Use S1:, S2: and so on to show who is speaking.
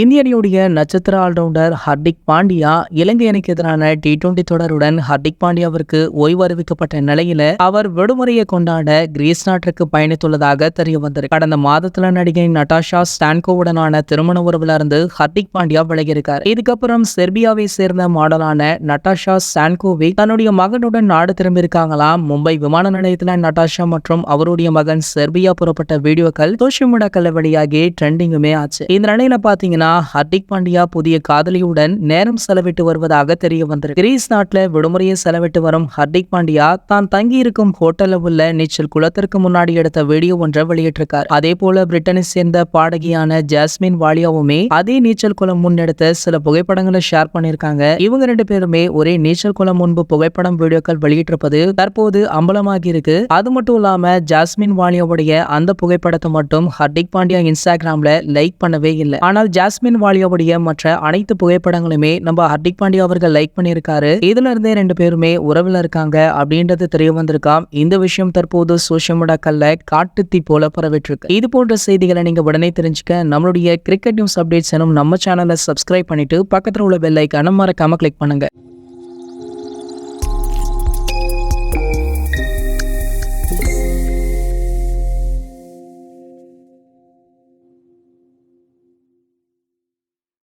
S1: இந்திய அணியுடைய நட்சத்திர ஆல்ரவுண்டர் ஹர்திக் பாண்டியா இலங்கை அணிக்கு எதிரான T20 தொடருடன் ஹர்திக் பாண்டியாவிற்கு ஓய்வு அறிவிக்கப்பட்ட நிலையில அவர் விடுமுறையை கொண்டாட கிரீஸ் நாட்டிற்கு பயணித்துள்ளதாக தெரிய வந்திருக்கு. கடந்த மாதத்துல நடிகை நட்டாஷா ஸ்டான்கோவுடனான திருமண உறவுல இருந்து ஹர்திக் பாண்டியா விலகியிருக்காரு. இதுக்கப்புறம் செர்பியாவை சேர்ந்த மாடலான நட்டாஷா ஸ்டான்கோவிக் தன்னுடைய மகனுடன் நாடு திரும்பியிருக்காங்களாம். மும்பை விமான நிலையத்துல நட்டாஷா மற்றும் அவருடைய மகன் செர்பியா புறப்பட்ட வீடியோக்கள் சோஷியல் மீடியாக்கள் வெளியாகி ட்ரெண்டிங்குமே ஆச்சு. இந்த நிலையில பாத்தீங்கன்னா ஹர்திக் பாண்டியா புதிய காதலியுடன் நேரம் செலவிட்டு வருவதாக தெரிய வந்திருக்கு. கிரீஸ் நாட்டுல விடுமுறையை செலவிட்டு வரும் ஹர்திக் பாண்டியா தான் தங்கி இருக்கும் ஹோட்டல்ல உள்ள நீச்சல் குளத்திற்கு முன்னாடி எடுத்த வீடியோ ஒன்றை வெளியிட்டிருக்கார். அதே போல பிரிட்டனை சேர்ந்த பாடகியான ஜாஸ்மின் வாலியாவுமே அதே நீச்சல் குளம் முன் எடுத்த சில புகைப்படங்களை ஷேர் பண்ணிருக்காங்க. இவங்க ரெண்டு பேருமே ஒரே நீச்சல் குளம் முன்பு புகைப்படம் வீடியோக்கள் வெளியிட்டிருப்பது தற்போது அம்பலமாகி இருக்கு. அது மட்டும் இல்லாம ஜாஸ்மின் வாலியாவுடைய அந்த புகைப்படத்தை மட்டும் ஹர்திக் பாண்டியா இன்ஸ்டாகிராம்ல லைக் பண்ணவே இல்லை. ஆனால் ஜாஸ்மின் வாலியாவுடைய மற்ற அனைத்து புகைப்படங்களுமே நம்ம ஹர்திக் பாண்டியா அவர்கள் லைக் பண்ணியிருக்காரு. இதுல இருந்தே ரெண்டு பேருமே உறவுல இருக்காங்க அப்படின்றது தெரிய வந்திருக்காம். இந்த விஷயம் தற்போது சோஷியல் மீடியாக்கள்ல காட்டுத்தீ போல பரவிட்டு இருக்கு. இது போன்ற செய்திகளை நீங்க உடனே தெரிஞ்சுக்க நம்மளுடைய கிரிக்கெட் நியூஸ் அப்டேட்ஸ் எனும் நம்ம சேனலை சப்ஸ்கிரைப் பண்ணிட்டு பக்கத்துல உள்ள பெல் ஐகானை மறக்காம கிளிக் பண்ணுங்க.